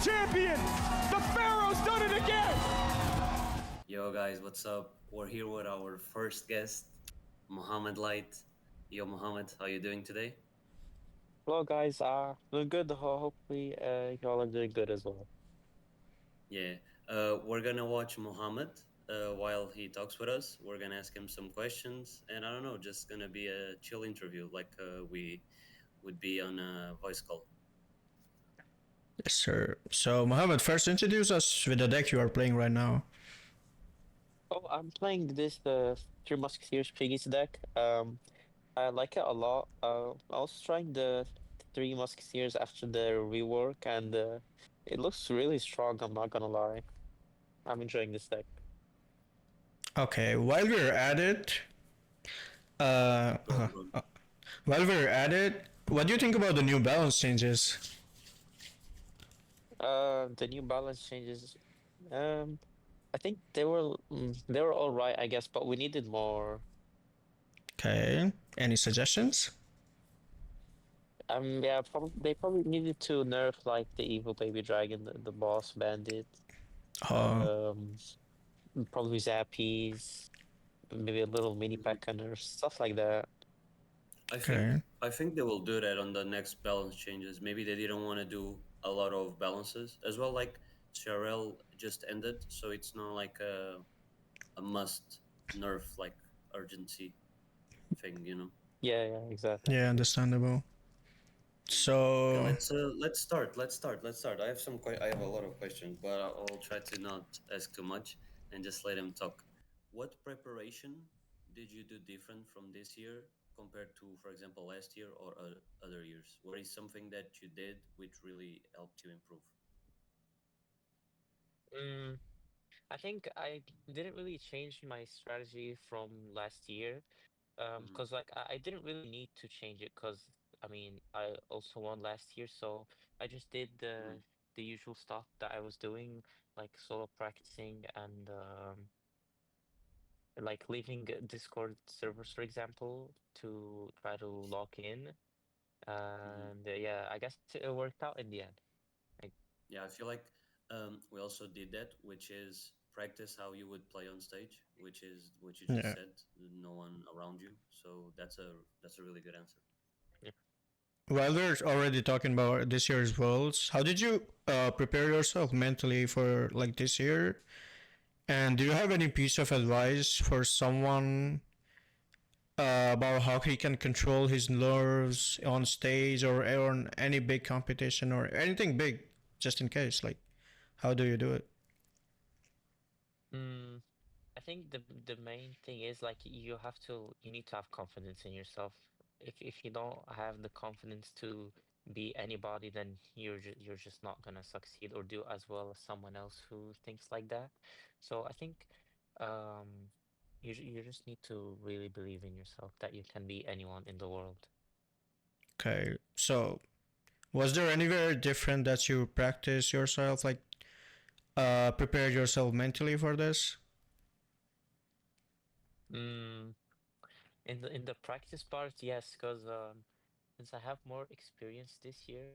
champion. The Pharaoh's done it again. Yo guys, what's up? We're here with our first guest, Mohamed Light. Yo Mohamed, how you doing today? Hello guys, doing good. Hopefully, y'all are doing good as well. Yeah, we're gonna watch Mohamed while he talks with us. We're gonna ask him some questions, and I don't know, just gonna be a chill interview like we would be on a voice call. Yes, sir. So, Mohammed, first introduce us with the deck you are playing right now. Oh, I'm playing the Three Musketeers Piggies deck. I like it a lot. I was trying the Three Musketeers after the rework, and it looks really strong. I'm not gonna lie. I'm enjoying this deck. Okay, while we're at it, uh, Go uh, on, bro. uh, while we're at it, what do you think about the new balance changes? The new balance changes. Um, I think they were all right, I guess, but we needed more. Okay, any suggestions? Yeah, they probably needed to nerf like the evil baby dragon, the boss bandit. Oh, Um, Probably Zappies, maybe a little mini Mhm. pack nerf, stuff like that. I think okay. I think they will do that on the next balance changes. Maybe they didn't want to do a lot of balances as well. Like CRL just ended, so it's not like a must nerf like urgency thing, you know. Yeah, exactly. Yeah, understandable. Okay, So, let's start. I have a lot of questions, but I'll try to not ask too much and just let him talk. What preparation did you do different from this year compared to, for example, last year or other years? What is something that you did which really helped you improve? Mm, I think I didn't really change my strategy from last year. Mm-hmm. Because like I didn't really need to change it because I mean I also won last year, so I just did Mm-hmm. the usual stuff that I was doing, like solo practicing and like leaving Discord servers, for example, to try to lock in. Mm-hmm. And yeah, I guess it worked out in the end. Like, Yeah, I feel like we also did that, which is practice how you would play on stage, which is what you just yeah. said. No one around you, so that's a really good answer. yeah. While we're already talking about this year's Worlds, how did you prepare yourself mentally for like this year? And do you have any piece of advice for someone about how he can control his nerves on stage or on any big competition or anything big, just in case? Like, how do you do it? Mm, I think the main thing is like you need to have confidence in yourself. If you don't have the confidence to be anybody, then you're just not gonna succeed or do as well as someone else who thinks like that. So I think um you just need to really believe in yourself that you can be anyone in the world. Okay, so was there anywhere different that you practice yourself, like prepare yourself mentally for this? Mm, in the practice part, yes, because since I have more experience this year,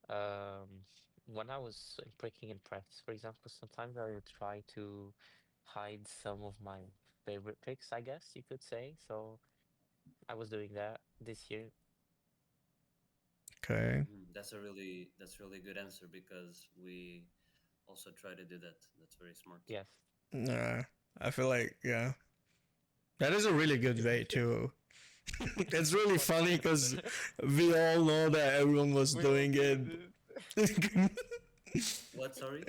Um, when I was breaking in practice, for example, sometimes I would try to hide some of my favorite picks, I guess you could say. So I was doing that this year. Okay. That's a really good answer because we also try to do that. That's very smart. Yes. Nah, I feel like, yeah, that is a really good way to. It's really funny because we all know that everyone was We all doing do it. What? Sorry.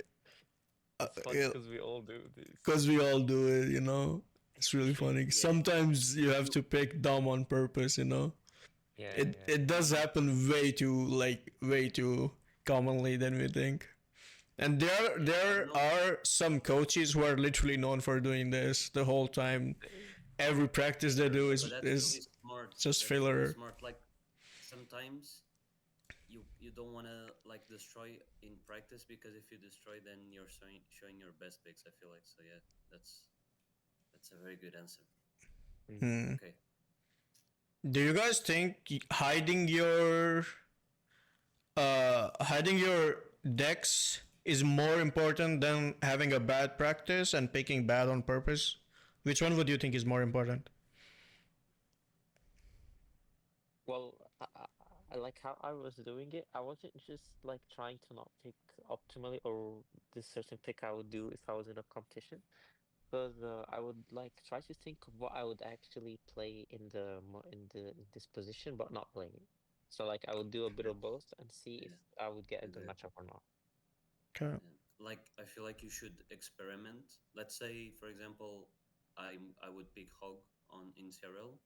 It's funny because we all do this. Because we all do it, you know. It's really funny. Yeah. Sometimes you have You. to pick dumb on purpose, you know. Yeah, It does Mhm. happen way too commonly than we think. And Yeah. I don't there know. are some coaches who are literally known for doing this the whole time. yeah. Every practice they do But that's really is smart. just That's really filler. smart. Like sometimes you don't want to like destroy in practice because if you destroy, then you're showing your best picks. I feel like so. Yeah, that's a very good answer. Mm. Hmm. Okay. Do you guys think hiding your Dex is more important than having a bad practice and picking bad on purpose? Which one would you think is more important? Well, I like how I was doing it. I wasn't just like trying to not pick optimally or this certain pick I would do if I was in a competition. Because I would like try to think of what I would actually play in in this position, but not playing it. So like I would do a bit Okay. of both and see Yeah. if I would get a good Okay. matchup or not. Okay. Yeah. Like I feel like you should experiment. Let's say, for example, I would pick Hog on in serial.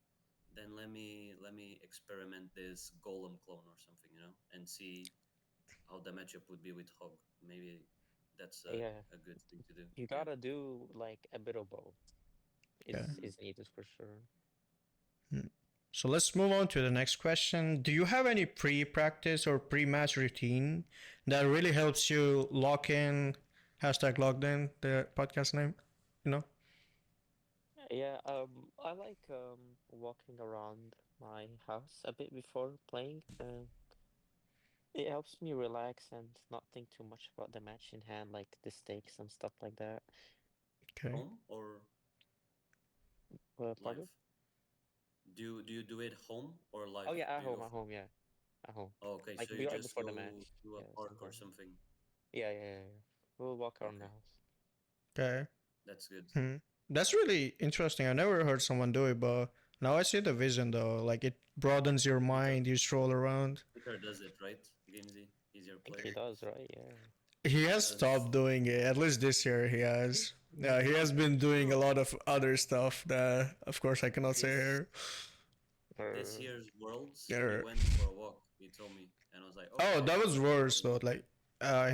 Then let me experiment this Golem clone or something, and see how the matchup would be with Hog. Maybe that's Yeah, a good thing to do. you Yeah. gotta do like a bit of both. Okay. Hmm. Is needed for sure. So let's move on to the next question. Do you have any pre-practice or pre-match routine that really helps you lock in hashtag logged in, the podcast name? You know? Yeah, I like walking around my house a bit before playing. It helps me relax and not think too much about the match in hand, like the stakes and stuff like that. Okay. Home or Pardon? live? Do you do it home or Oh live? yeah, Do you go at for? home, yeah, at home. Oh, okay, Like so you right just before the go match. to a Yeah, park or sometimes. something. Yeah. We'll walk around the Okay, house. Okay. that's good. That's really interesting. I never heard someone do it, but now I see the vision though. Like it broadens your Peter mind. You stroll around. Peter does it, right? GameZ, he's your I think he player. does, right? Yeah. He has S- stopped doing it. At least this year, he has. He has been doing a no, lot of other stuff that, of course, I cannot say this here. this Uh, year's Worlds, he Yeah. went for a walk. He told me, and I was like, Oh, okay, that was let's go. worse though. Like,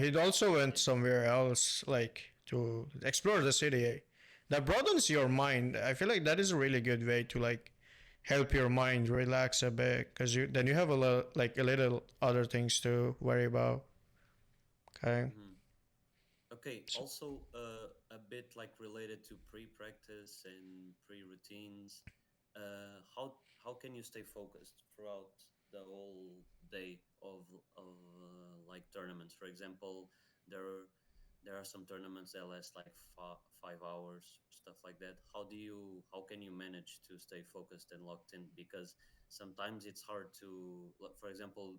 he'd also went Yeah. somewhere else, like to explore the city. That broadens your mind. I feel like that is a really good way to like help your mind relax a bit, because you have a lot, like a little other things to worry about. Okay. Hmm. Okay, So, also a bit like related to pre-practice and pre-routines. How can you stay focused throughout the whole day of like tournaments? For example, there there are some tournaments that last like 5 hours, stuff like that. How can you manage to stay focused and locked in? Because sometimes it's hard to, like, for example,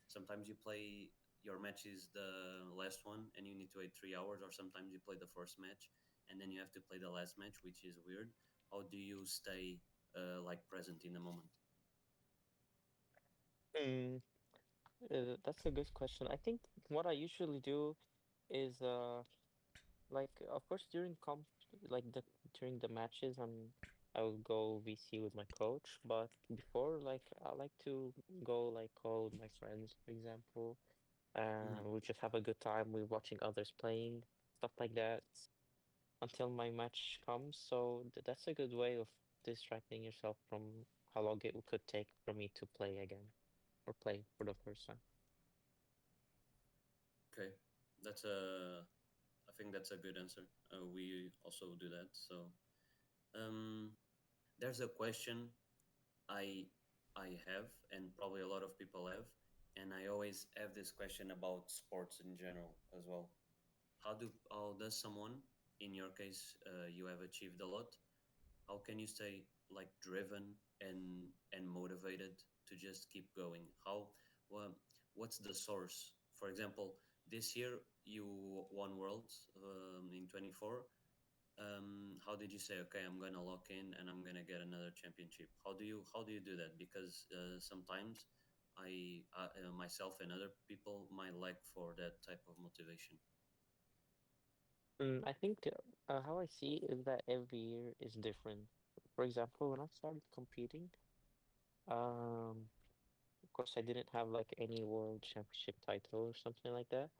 sometimes you play your match is the last one and you need to wait 3 hours, or sometimes you play the first match and then you have to play the last match, which is weird. How do you stay like present in the moment? mm, that's a good question. I think what I usually do is like of course like the during the matches I will go VC with my coach, but before like I like to go like call with my friends, for example. Hmm. We just have a good time. We're watching others playing, stuff like that, until my match comes. So that's a good way of distracting yourself from how long it could take for me to play again or play for the first time. Okay, that's a I think that's a good answer. We also do that. So um, there's a question I I have, and probably a lot of people have, and I always have this question about sports in general as well. How does someone, in your case, you have achieved a lot, how can you stay like driven and motivated to just keep going? Well, what's the source? For example, this year you won worlds in 24. How did you say, okay, I'm gonna lock in and I'm gonna get another championship? How do you do that? Because sometimes myself and other people might lack for that type of motivation. I think how I see is that every year is different. For example, when I started competing, um, of course I didn't have like any world championship title or something like that.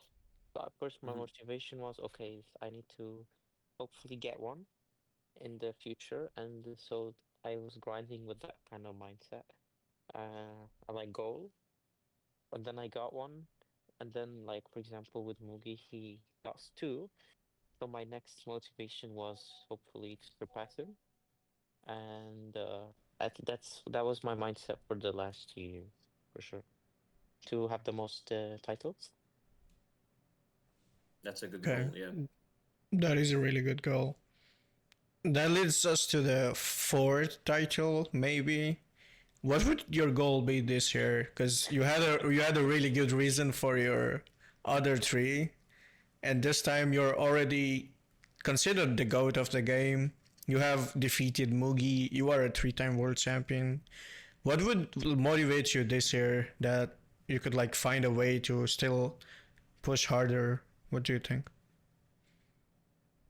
But of course my Hmm. motivation was okay, I need to hopefully get one in the future, and so I was grinding with that kind of mindset. I like goal, and then I got one, and then like for example with Mugi, he got two. So my next motivation was hopefully to surpass him, and I think that was my mindset for the last 2 years for sure, to have the most titles. That's a good Okay, goal. Yeah. that is a really good goal. That leads us to the fourth title, maybe. What would your goal be this year? Because you had a really good reason for your other three, and this time you're already considered the goat of the game. You have defeated Mugi. You are a three-time world champion. What would motivate you this year that you could like find a way to still push harder? What do you think?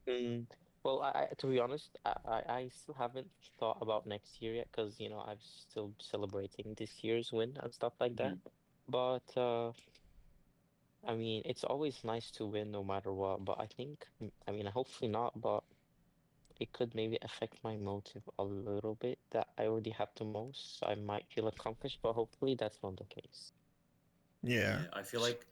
Mm, well, to be honest, I still haven't thought about next year yet because I'm still celebrating this year's win and stuff like that. Mhm. But I mean, it's always nice to win no matter what. But I think, I mean, hopefully not, but it could maybe affect my motive a little bit that I already have the most. So I might feel accomplished, but hopefully that's not the case. Yeah. Yeah, I feel like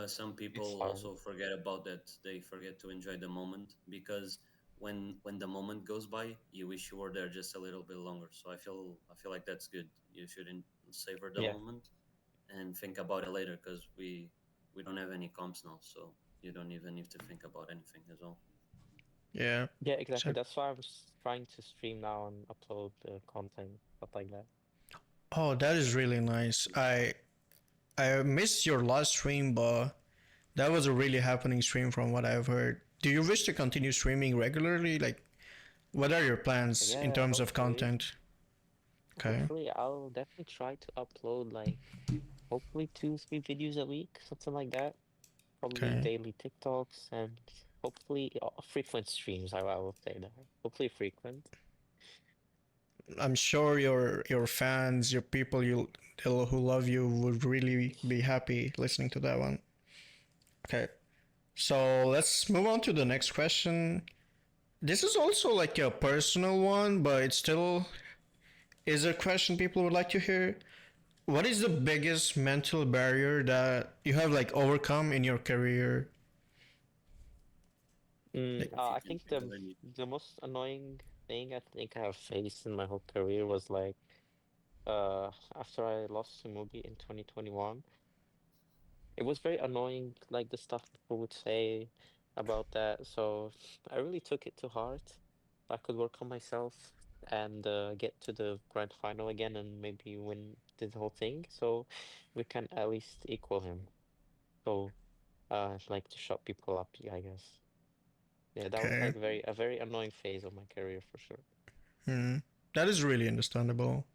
some It's people hard. also forget about that. They forget to enjoy the moment because when the moment goes by, you wish you were there just a little bit longer. So I feel like that's good. You shouldn't savor the Yeah. moment and think about it later because we don't have any comps now, so you don't even need to think about anything as well. Yeah. Yeah, exactly. So, That's why I'm trying to stream now and upload the content, stuff like that. oh, that is really nice. I missed your last stream, but that was a really happening stream from what I've heard. Do you wish to continue streaming regularly? Like, what are your plans in Yeah, terms of content? Okay. hopefully I'll definitely try to upload like hopefully 2, 3 videos a week, something like that. Probably Okay. daily TikToks and hopefully frequent streams. I will say that. Hopefully frequent. I'm sure your fans, your people who love you would really be happy listening to that one. Okay. So let's move on to the next question. This is also like a personal one, but it still is a question people would like to hear. What is the biggest mental barrier that you have like overcome in your career? Like, If you I can think think of any. the most annoying thing I think I have faced in my whole career was like after I lost to Mugi in 2021. It was very annoying, like the stuff people would say about that. So I really took it to heart. I could work on myself and get to the grand final again and maybe win the whole thing. So we can at least equal him. So I'd like to shut people up, I guess. Yeah, that was okay. like a very annoying phase of my career for sure. Hmm. That is really understandable.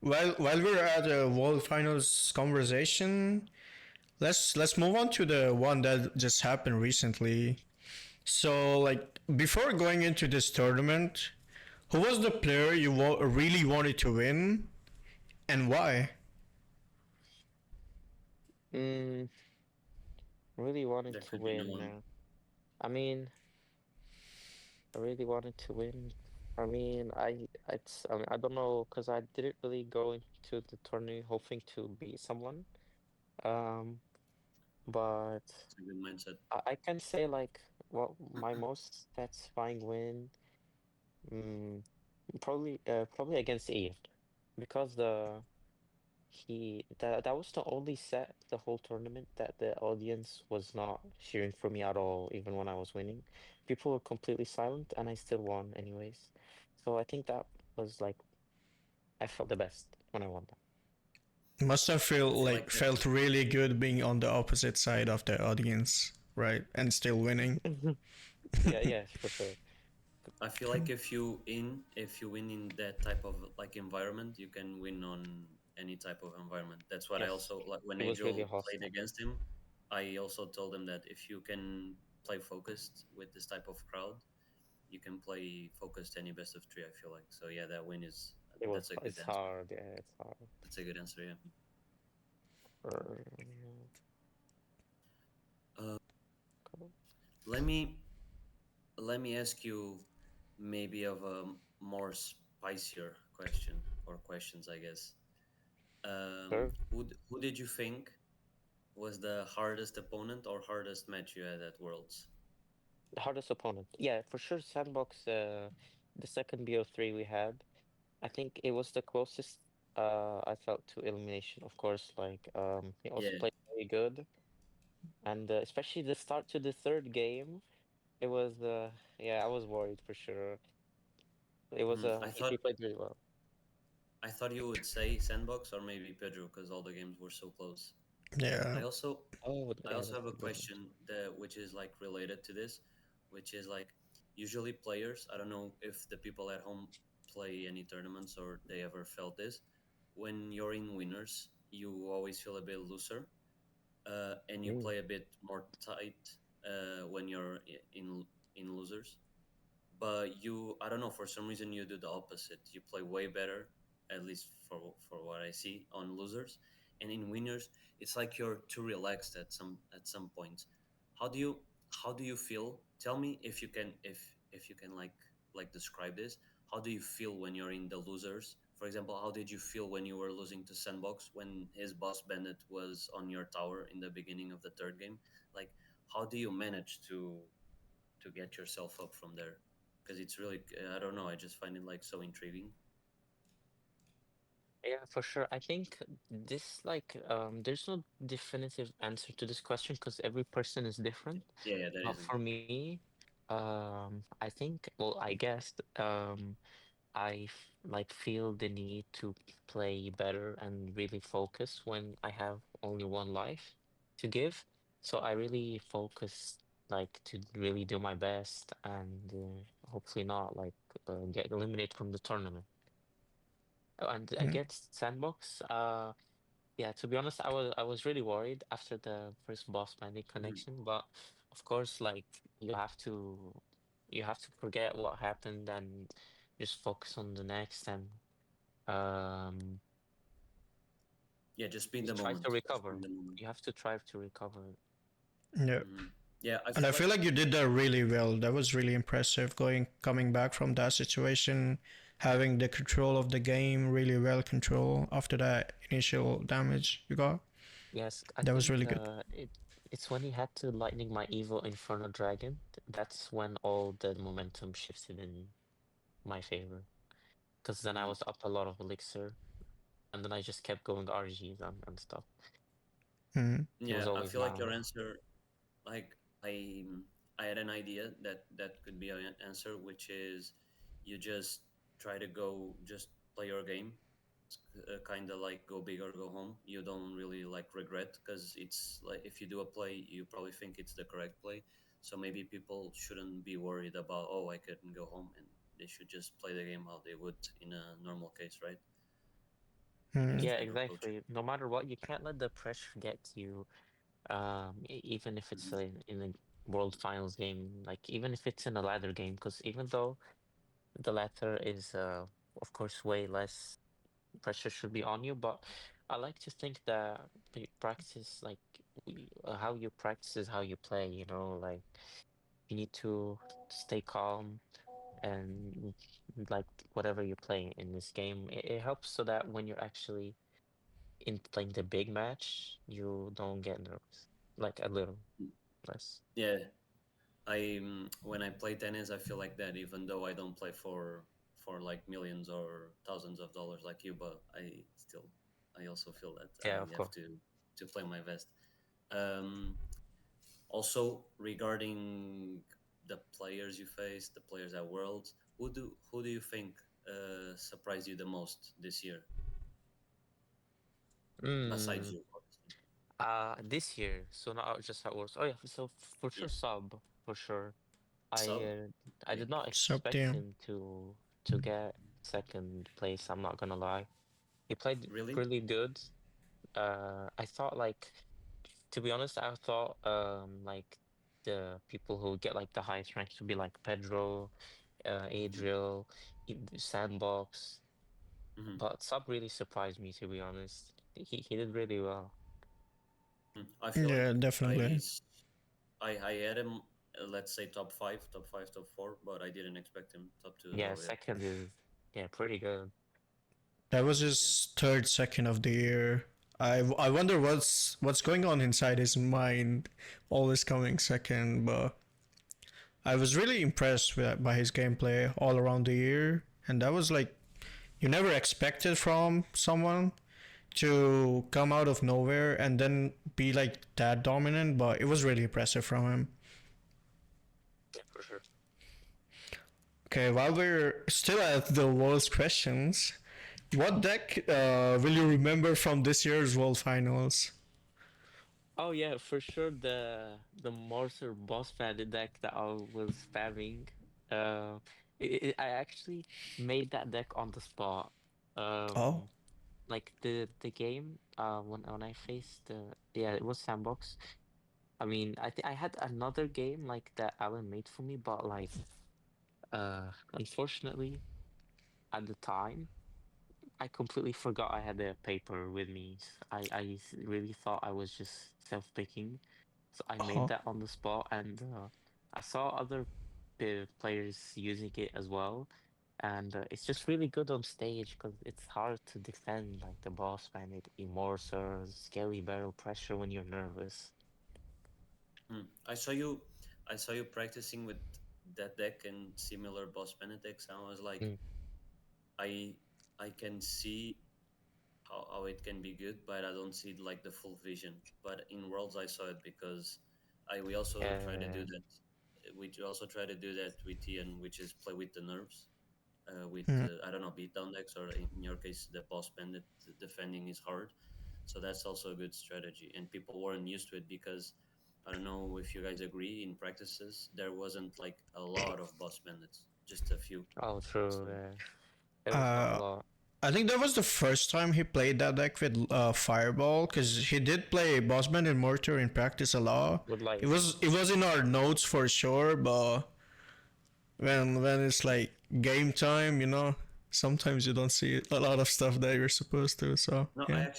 While we're at the World Finals conversation, let's move on to the one that just happened recently. So, like before going into this tournament, who was the player you really wanted to win, and why? Mm, really wanted There to could be no win. one. I mean, I really wanted to win. I don't know, because I didn't really go into the tournament hoping to beat someone. Um, but It's a good mindset. I can say like what my most satisfying win, mm, probably against Eve, because that was the only set the whole tournament that the audience was not cheering for me at all, even when I was winning. People were completely silent, and I still won anyways. So I think that was like I felt the best when I won Must have I feel like felt that's. really good being on the opposite side of the audience, right? And still winning. that. Yeah, yeah, for sure. I feel like if you win in that type of like environment, you can win on any type of environment. That's what I Yes, also like when it was really Angel played hostile. against him. I also told him that if you can play focused with this type of crowd, you can play focused any best of three. I feel like so. Yeah, that win is that's a good It's answer. hard. Yeah, it's hard. That's a good answer. Yeah. Yeah. Uh, Cool. let me let me ask you maybe of a more spicier question or questions, I guess. Sure. Who did you think was the hardest opponent or hardest match you had at Worlds? The hardest opponent. Yeah, for sure. Sandbox. The second BO3 we had. I think it was the closest I felt to elimination. Of course, like he also Yeah, played very good, And especially the start to the third game, it was yeah, I was worried for sure. It was Mhm. I he thought played really well. I thought you would say Sandbox or maybe Pedro because all the games were so close. Yeah. I also Oh, I yeah, also that's have a a good one. question that which is like related to this, which is like usually players, I don't know if the people at home play any tournaments or they ever felt this. When you're in winners, you always feel a bit looser, and you Mm. play a bit more tight when you're in losers. But you, I don't know, for some reason you do the opposite. You play way better, at least for what I see on losers, and in winners, it's like you're too relaxed at some points. How do you how do you feel? Tell me if you can like describe this. How do you feel when you're in the losers? For example, how did you feel when you were losing to Sandbox when his boss Bennett was on your tower in the beginning of the third game? Like, how do you manage to get yourself up from there? Because it's really, I don't know, I just find it like so intriguing. Yeah, for sure. I think this like there's no definitive answer to this question because every person is different. Yeah, that But isn't. for me, I think, well, I guess like feel the need to play better and really focus when I have only one life to give. So I really focus like to really do my best and hopefully not like get eliminated from the tournament. Oh, and Mm. against Sandbox, yeah, to be honest, I was really worried after the first boss bandit Mhm. connection, but of course, like you have to forget what happened and just focus on the next and um Yeah, just be in just the try to moment. Just be in recover. the moment. You have to try to recover. Yeah. Yeah, I And I feel feel like. like you did that really well. That was really impressive coming back from that situation, having the control of the game really well control after that initial damage you got. Yes, I That was think really good. it's when he had to lightning my evil Inferno Dragon. That's when all the momentum shifted in my favor. Because then I Mhm. was up a lot of elixir, and then I just kept going RGs and stuff. Mm. It was Yeah, I always feel like your loud. answer, like I had an idea that could be an answer, which is you just try to go just play your game, kind of like go big or go home. You don't really like regret because it's like if you do a play, you probably think it's the correct play. So maybe people shouldn't be worried about, oh, I couldn't go home, and they should just play the game how they would in a normal case, right? That's Mm. Yeah, how you approach it. exactly. No matter what, you can't let the pressure get to you. Even if it's Mhm. in a World Finals game, like even if it's in a ladder game, because even though the ladder is, of course, way less pressure should be on you, but I like to think that practice, like how you practice is how you play. You know, like you need to stay calm and like whatever you play in this game, it helps so that when you're actually in playing the big match, you don't get nervous, like a little less. Yeah, I when I play tennis, I feel like that. Even though I don't play for like millions or thousands of dollars like you, but I also feel that Yeah, I of have course. to play my best. Um, Also regarding the players you face, the players at Worlds, who do you think surprised you the most this year? Besides Mm, you, obviously. this year, so not just at worst. Oh yeah, so for Yeah, sure sub for sure. I sub. uh, I did Like not Sub expect team. him to get second place. I'm not gonna lie. He played really? really good. I thought like to be honest, I thought like the people who get like the highest ranks would be like Pedro, Adriel, Sandbox, Mm-hmm. but Sub really surprised me to be honest. He did really well. I feel like Yeah, definitely. I had him, let's say top five, top four, but I didn't expect him top two as Yeah, well. Yeah, second is yeah pretty good. That was yeah. his third second of the year. I wonder what's going on inside his mind, always coming second. But I was really impressed by his gameplay all around the year, and that was like you never expected from someone to come out of nowhere and then be like that dominant, but it was really impressive from him. Yeah, for sure. Okay, while we're still at the World's questions, what deck will you remember from this year's World Finals? Oh yeah, for sure the Mortar boss bandit deck that I was spamming. Uh, I actually made that deck on the spot. Oh, Um, like the game when I faced yeah, it was sandbox. I mean, I think I had another game like that Alan made for me, but like unfortunately at the time I completely forgot I had a paper with me. Really thought I was just self-picking. So I made oh. that on the spot, and I saw other players using it as well. And it's just really good on stage because it's hard to defend like the boss man, it Immorser, Scaly Barrel Pressure when you're nervous. I saw you. I saw you practicing with that deck and similar boss decks. I was like, Mm, I I can see how it can be good, but I don't see like the full vision. But in Worlds, I saw it because I we also try to do yeah. that. We also try to do that with Ian, which is play with the nerves. With Hmm. I don't know beatdown decks, or in your case, the boss bandit defending is hard. So that's also a good strategy, and people weren't used to it because I don't know if you guys agree. In practices, there wasn't like a lot of boss bandits, just a few. Oh, true. So There was not a Uh, lot. I think that was the first time he played that deck with Fireball, because he did play Bossman and Mortar in practice a lot. Would like, It was in our notes for sure, but when it's like game time, sometimes you don't see a lot of stuff that you're supposed to. So no, yeah,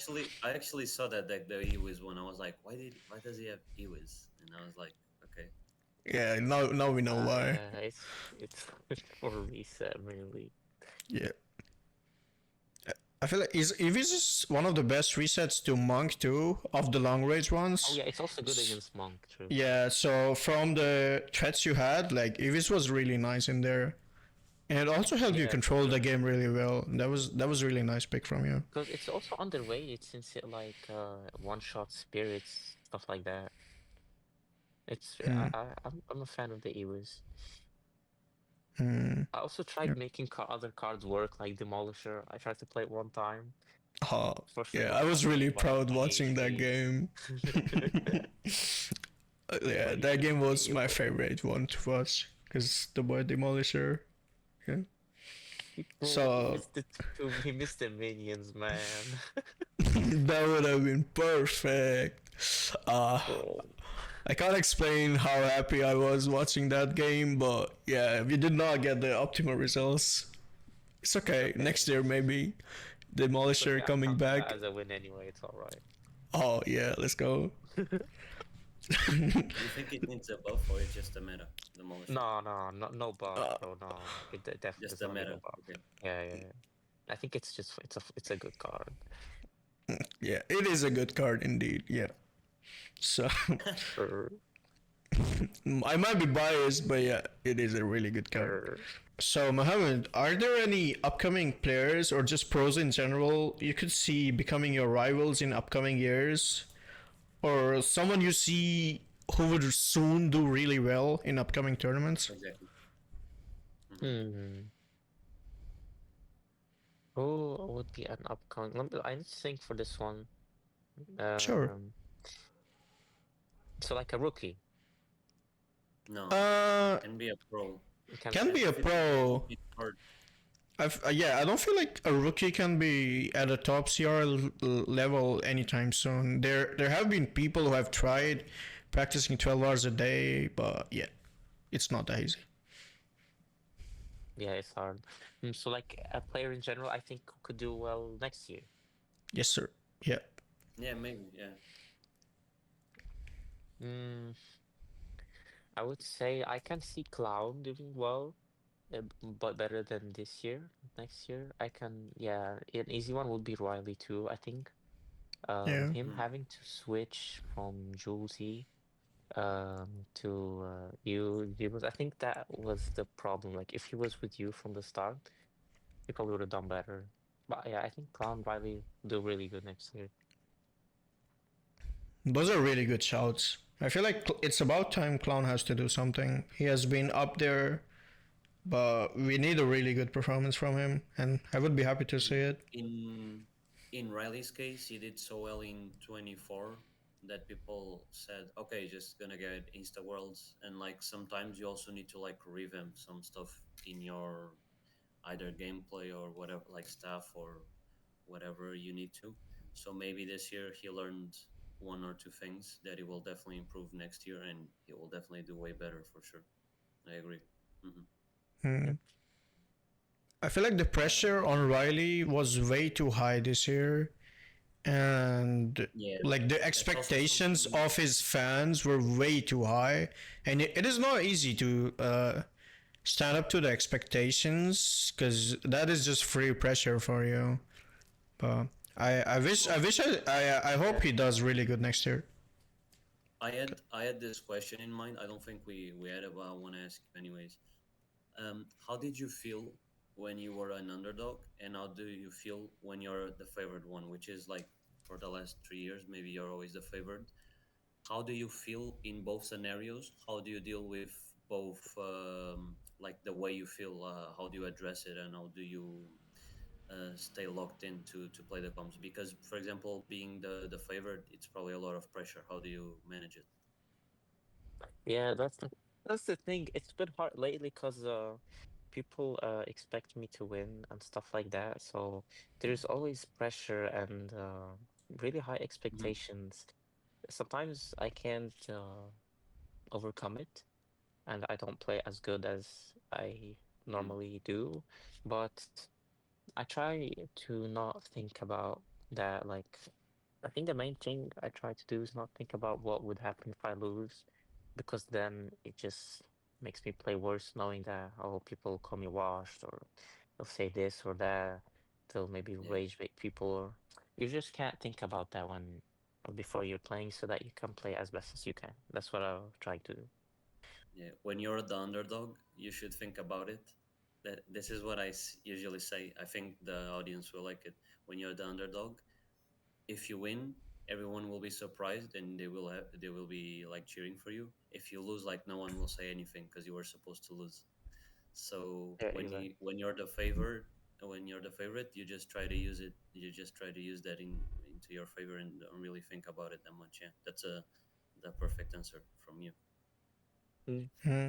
I actually saw that deck, the Ewiz one. I was like, why does he have Ewiz? And I was like, okay. yeah. Now we know why. it's for reset mainly. Yeah, I feel like is this is one of the best resets to Monk too of the long range Oh ones. yeah, it's also good against Monk, true. Yeah, so from the threats you had, like Ivis was really nice in there. And it also helped you Yeah, for control the sure. game really well. That was really nice pick from you. Because it's also underrated since it like one shot spirits, stuff like that. It's Hmm. I'm a fan of the Ewas. Hmm. I also Yeah. tried making other cards work, like Demolisher. I tried to play it one time. Oh, Unfortunately, yeah, got I was really cancelled proud by watching that HP. game. Yeah, But that game was you, my favorite one to watch because the boy Demolisher. Yeah. bro, So he missed the minions, man. that would have been perfect. Uh, Bro, I can't explain how happy I was watching that game, but yeah, we did not get the optimal results. It's it's okay. okay. Next year maybe. It's okay. Demolisher I'm coming counting that back. as a win anyway. It's all right. Oh yeah, let's go. Do you think it needs a buff or it's just a meta demolisher? No buff, Uh, bro. No, it definitely Just does a not need a meta. buff. Okay. Yeah, yeah, yeah. I think it's just it's a good card. yeah, it is a good card indeed. Yeah. So Er, I might be biased, but yeah, it is a really good card. er. So Mohammed, are there any upcoming players or just pros in general you could see becoming your rivals in upcoming years, or someone you see who would soon do really well in upcoming tournaments? Exactly. Hmm. Who would be an upcoming? I need to think for this one. Sure. Um, so like a rookie. No, Uh, can be a pro. You can can be a If it's a pro, pro. it's hard. Yeah, I don't feel like a rookie can be at a top CR level anytime soon. There have been people who have tried practicing 12 hours a day, but yeah, it's not that easy. Yeah, it's hard. So like a player in general, I think could do well next year. Yes, sir. Yeah. Yeah, maybe. Yeah. Mm, I would say I can see Cloud doing well, but better than this year. Next year, I can. Yeah, an easy one would be Riley too. I think. Yeah. Him Mm. having to switch from Julesy to you, Jebuz, I think that was the problem. Like if he was with you from the start, he probably would have done better. But yeah, I think Clown Riley do really good next year. Those are really good shouts. I feel like it's about time Clown has to do something. He has been up there, but we need a really good performance from him, and I would be happy to see it. In Riley's case, he did so well in 24 that people said, okay, just gonna get Insta Worlds, and like sometimes you also need to like revamp some stuff in your either gameplay or whatever, like stuff or whatever you need to. So maybe this year he learned one or two things that he will definitely improve next year, and he will definitely do way better for sure. I agree. Hmm. Hmm. I feel like the pressure on Riley was way too high this year, and Yeah, like the that's also expectations something. of his fans were way too high, and it is not easy to stand up to the expectations because that is just free pressure for you. But I hope he does really good next year. I had this question in mind. I don't think we had it, but I want to ask you anyways. How did you feel when you were an underdog, and how do you feel when you're the favored one? Which is like for the last 3 years, maybe you're always the favored. How do you feel in both scenarios? How do you deal with both, like the way you feel? How do you address it, and how do you stay locked in to play the comms? Because, for example, being the favorite, it's probably a lot of pressure. How do you manage it? Yeah, that's the thing. It's been hard lately because people expect me to win and stuff like that. So there's always pressure and really high Hmm. expectations. Sometimes I can't overcome it, and I don't play as good as I Hmm. normally do. But I try to not think about that. Like, I think the main thing I try to do is not think about what would happen if I lose, because then it just makes me play worse, knowing that, oh, people call me washed, or they'll say this or that, they'll maybe Yeah. rage bait people. Or you just can't think about that when before you're playing, so that you can play as best as you can. That's what I'll try to do. Yeah, when you're the underdog, you should think about it. That this is what usually say. I think the audience will like it. When you're the underdog, if you win, everyone will be surprised and they will be like cheering for you. If you lose, like no one will say anything because you were supposed to lose. So Yeah, exactly. when you're the favorite, you just try to use it. You just try to use that into your favor and don't really think about it that much. Yeah, that's the perfect answer from you. Mm. Hmm.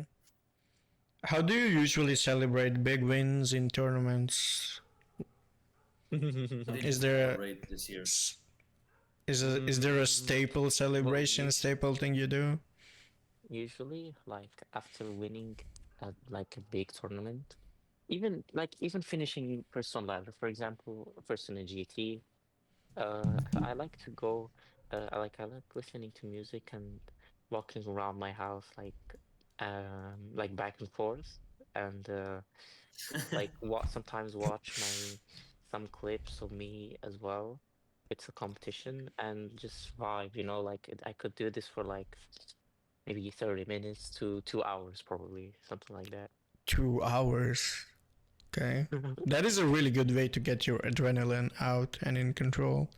How do you usually celebrate big wins in tournaments? How did you Is there a, celebrate this year? is there a Mm, staple well, celebration, staple thing you do? usually, like after winning like a big tournament, even finishing person ladder, for example, first in a GT, I like to go, I like listening to music and walking around my house, like back and forth, and like what sometimes watch my some clips of me as well. It's a competition and just vibe, like I could do this for like maybe 30 minutes to 2 hours, probably something like that. 2 hours. Okay. That is a really good way to get your adrenaline out and in control.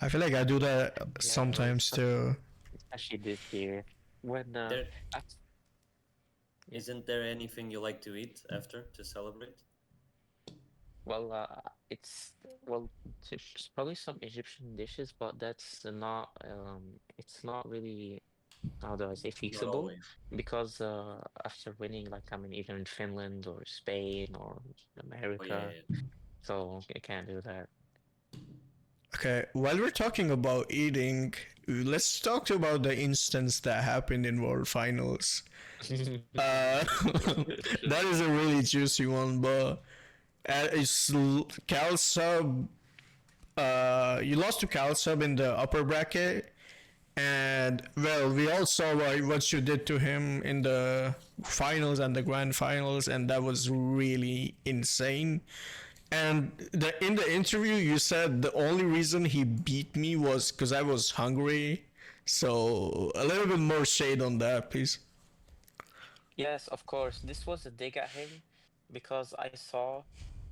I feel like I do that Yeah, sometimes too. especially this year when There act- yeah. isn't there anything you like to eat after to celebrate? Well, it's well, it's probably some Egyptian dishes, but that's not it's not really, how do I say, Not feasible, always. because after winning, like, I mean, either in Finland or Spain or Oh yeah, America, yeah. so I can't do that. Okay, while we're talking about eating, let's talk about the instance that happened in World Finals. Uh, that is a really juicy one, but it's Cal Sub. You lost to Cal Sub in the upper bracket, and well, we all saw what you did to him in the finals and the grand finals, and that was really insane. And in the interview, you said the only reason he beat me was because I was hungry. So a little bit more shade on that, please. Yes, of course. This was a dig at him because I saw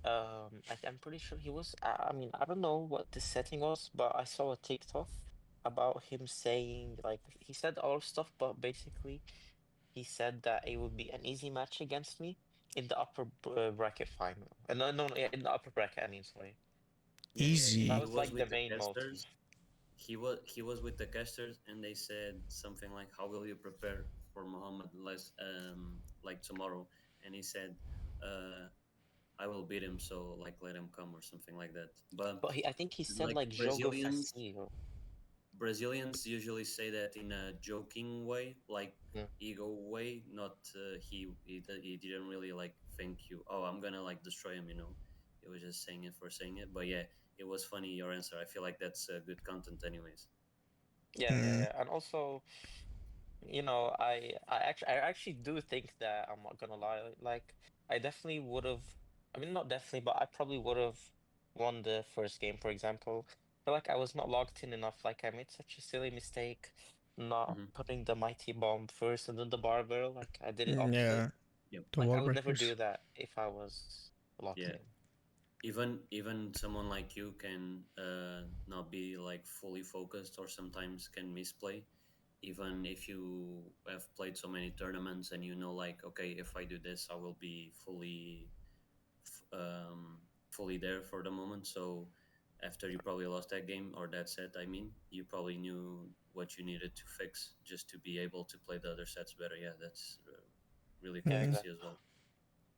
I'm pretty sure he was. I mean, I don't know what the setting was, but I saw a TikTok about him saying like he said all stuff, but basically he said that it would be an easy match against me in the upper bracket final. No, no, no, yeah, in the upper bracket. I mean, sorry. Yeah, That he Easy. was was like the with the main motive. casters. He was with the casters, and they said something like, "How will you prepare for Muhammad like tomorrow?" And he said, uh, "I will beat him, so like let him come or something like that." But But I think he said like like jogo Brazilians, fácil. Brazilians usually say that in a joking way, like Mm. ego way, not he didn't really like think you. Oh, I'm gonna like destroy him, you know. He was just saying it for saying it. But yeah, it was funny your answer. I feel like that's good content, anyways. Yeah, yeah, Hmm. yeah. And also, I actually do think that I'm not gonna lie. Like, I definitely would have. I mean, not definitely, but I probably would have won the first game, for example. I feel like I was not logged in enough. Like, I made such a silly mistake not Mm-hmm. putting the mighty bomb first and then the barbell. Like, I did it opposite. Yeah, Yep. the Like, I wall would never do breakers. that if I was locked Yeah. in. Even someone like you can not be like fully focused, or sometimes can misplay. Even if you have played so many tournaments and you know, like, okay, if I do this, I will be fully there for the moment. So after you probably lost that game or that set, I mean, you probably knew what you needed to fix just to be able to play the other sets better. Yeah, that's really cool Yeah, to Hmm. see as exactly. well.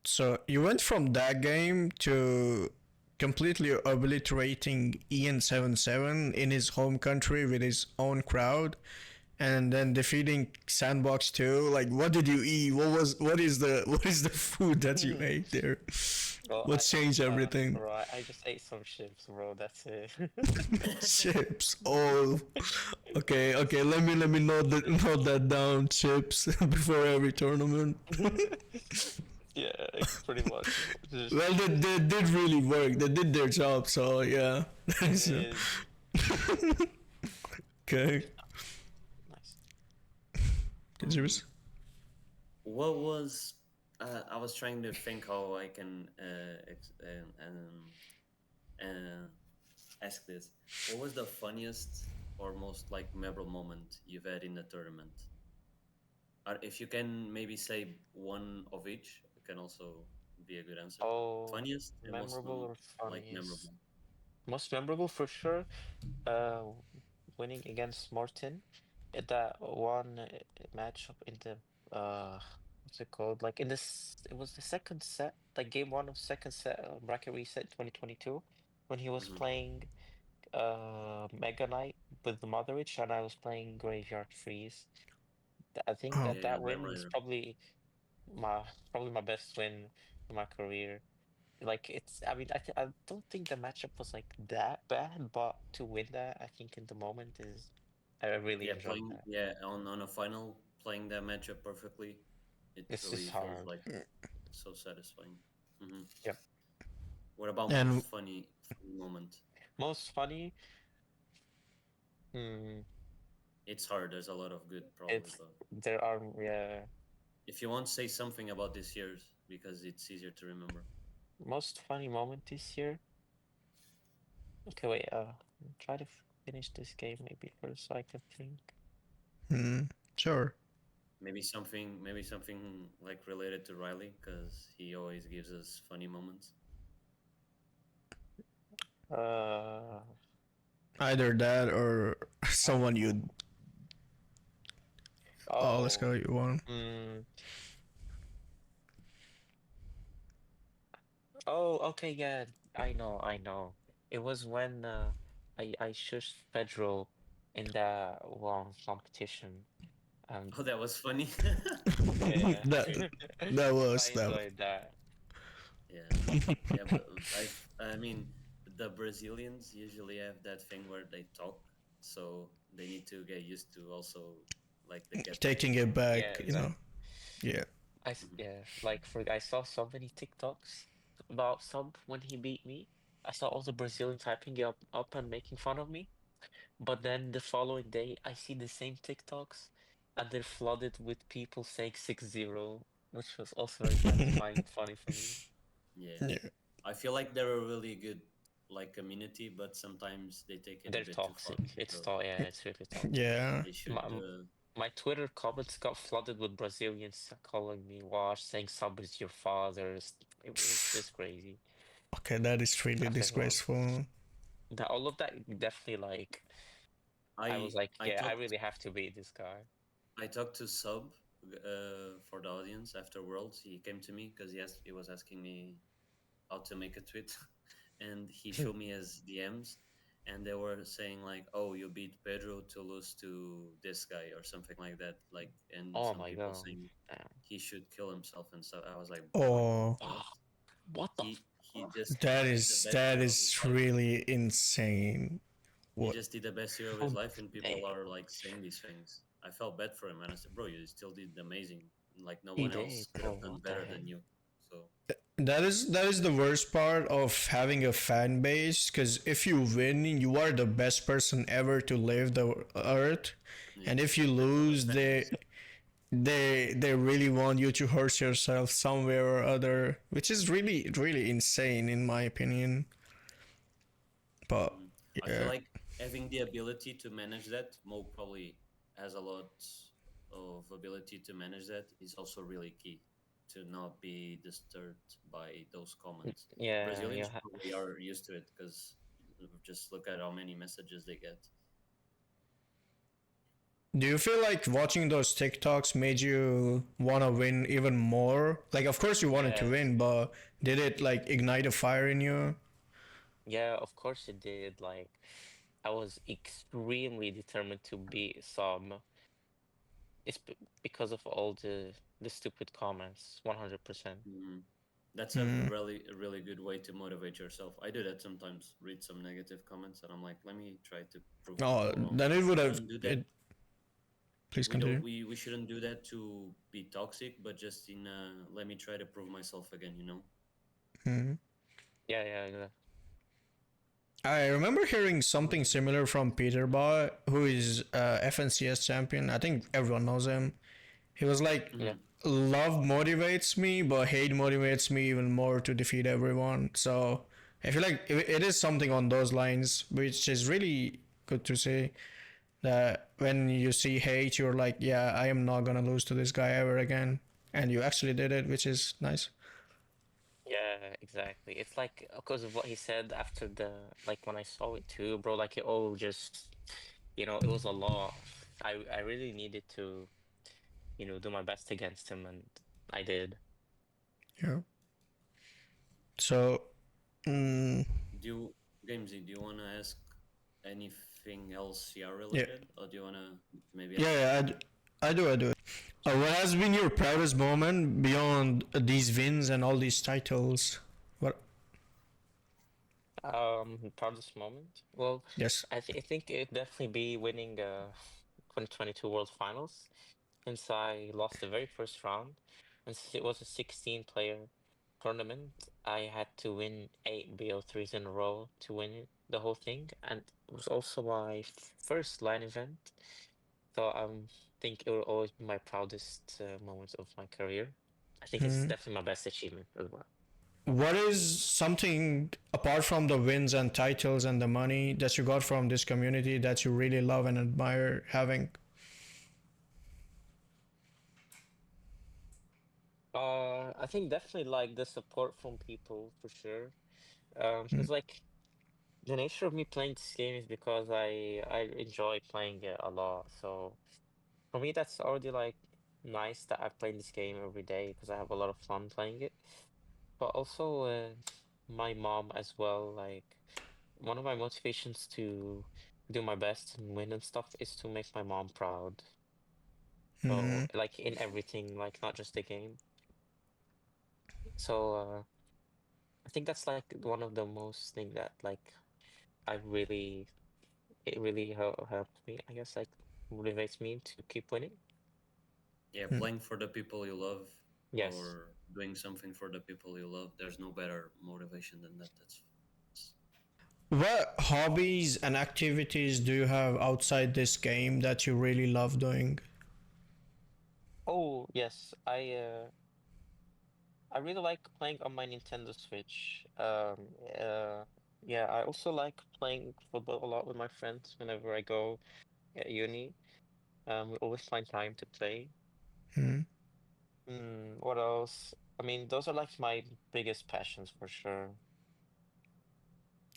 So you went from that game to completely obliterating Ian 77 in his home country with his own crowd, and then defeating Sandbox 2. Like, what did you eat? What is the food that you ate there? Well, What changed everything? bro, I just ate some chips, bro. That's it. Chips. Oh, okay, okay. Let me note that down. Chips before every tournament. Yeah, pretty much. Just Well, they did really work. They did their job. So yeah. they So, did. okay. Nice. um, Jebuz? what was I was trying to think how I can ask this. What was the funniest or most like memorable moment you've had in the tournament? Or if you can maybe say one of each, it can also be a good answer. Oh, Funniest and most memorable or like funniest? memorable. Most memorable for sure. Uh, Winning against Morton at that one matchup in the what's it called? Like in this, it was the second set, like game one of second set bracket reset 2022, when he was Hmm. playing Mega Knight with the Motherwitch and I was playing Graveyard Freeze. I think Oh, that Yeah, that right, win right, is right. my probably my best win in my career. Like it's, I mean, I don't think the matchup was like that bad, but to win that, I think in the moment is, I really Yeah, enjoyed playing that. on a final, playing that matchup perfectly, it This is really feels hard. like so satisfying. Hmm. Yep. What about and most funny moment? Most funny. Hmm. It's hard. There's a lot of good probably, It's but there are, yeah. if you want, say something about this year's because it's easier to remember. Most funny moment this year. Okay, wait. Try to finish this game maybe first so I can think. hmm, sure. Maybe something like related to Riley because he always gives us funny moments. Uh, Either that or I don't someone know. you. Oh, let's Oh. go. You want? Hmm. Oh, okay, yeah, I know, I know. It was when I shushed Pedro in that one competition. Um, Oh, that was funny. yeah, that that I was that. enjoyed that. Yeah, yeah, but I mean, the Brazilians usually have that thing where they talk, so they need to get used to also like they get back Taking into it it. Yeah, back. exactly. Yeah. Mhm. Yeah, like I saw so many TikToks about Sub when he beat me. I saw all the Brazilians typing it up and making fun of me. But then the following day, I see the same TikToks, and they're flooded with people saying 6-0, which was also very satisfying and funny for me. Yeah, Yeah. I feel like they're a really good like community, but sometimes they take it a They're bit too far. toxic. So Yeah, it's really toxic. Yeah. they should. My, my Twitter comments got flooded with Brazilians calling me wash, saying sub is your father's. It was just crazy. Okay, that is really I think, well, disgraceful. that all of that definitely like I was like, I yeah, I talked really have to beat this guy. I talked to Sub for the audience after Worlds. He came to me because he was asking me how to make a tweet, and he showed me his DMs, and they were saying like, "Oh, you beat Pedro to lose to this guy" or something like that. Like, and Oh some my people god. saying Damn. he should kill himself and stuff. I was like, "Bro, Oh, what?" What the He just that did the is best that year of his is life. really insane. He What? just did the best year of his fuck? life, and people Damn. are like saying these things. I felt bad for him, and I said, "Bro, you still did amazing. Like no He one did, else could bro. have done What the better heck? than you." So That is the worst part of having a fan base. Because if you win, you are the best person ever to live the earth, yeah, and if you that's what the lose, fan is. they really want you to hurt yourself somewhere or other, which is really insane in my opinion. But Mhm. I feel yeah, like having the ability to manage that, Mo probably has a lot of ability to manage that. Is also really key to not be disturbed by those comments. Yeah, Brazilians probably are used to it because just look at how many messages they get. do you feel like watching those TikToks made you want to win even more? Like, of course you wanted to yes. win, but did it like ignite a fire in you? Yeah, of course it did. Like, I was extremely determined to beat some. It's because of all the stupid comments. 100%. Mhm. That's Hmm. a really good way to motivate yourself. I do that sometimes. Read some negative comments, and I'm like, let me try to prove Oh, people wrong. then it would We have shouldn't do that. it. Please We don't. continue. We shouldn't do that to be toxic, but just in let me try to prove myself again. You know. Hmm. Yeah, yeah, yeah. I remember hearing something similar from Peterbot, who is FNCS champion. I think everyone knows him. He was like, Yeah. Hmm. love motivates me, but hate motivates me even more to defeat everyone. So I feel like it is something on those lines, which is really good to see. That when you see hate, you're like, yeah, I am not gonna lose to this guy ever again. And you actually did it, which is nice. Yeah, exactly. It's like because of what he said after the like when I saw it too, bro, like it all just it was a lot. I really needed to, do my best against him and I did. Yeah. So, mm, Do you, Gamesy? Do you want to ask anything else CR yeah, related, or do you want to maybe yeah, ask a yeah, question? I do, I do. What has been your proudest moment beyond these wins and all these titles? What? Proudest moment. Well, Yes. I think it'd definitely be winning 2022 World Finals since I lost the very first round and since it was a 16 player tournament, I had to win 8 BO3s in a row to win it, the whole thing, and it was also my first line event. So think it will always be my proudest moment of my career. I think it's Hmm. definitely my best achievement as well. What is something apart from the wins and titles and the money that you got from this community that you really love and admire having? I think definitely like the support from people for sure. Hmm. Because like the nature of me playing this game is because I enjoy playing it a lot. So for me, that's already like nice that I play this game every day because I have a lot of fun playing it. But also, my mom as well. Like one of my motivations to do my best and win and stuff is to make my mom proud. So Hmm. like in everything, like not just the game. So I think that's like one of the most thing that like I really it really helped me. I guess like motivates me to keep winning. Yeah, Hmm. playing for the people you love Yes. or doing something for the people you love. There's no better motivation than that. That's What hobbies and activities do you have outside this game that you really love doing? Oh yes, I really like playing on my Nintendo Switch. Yeah, I also like playing football a lot with my friends whenever I go at uni. We always find time to play. Hmm. What else? I mean, those are like my biggest passions for sure.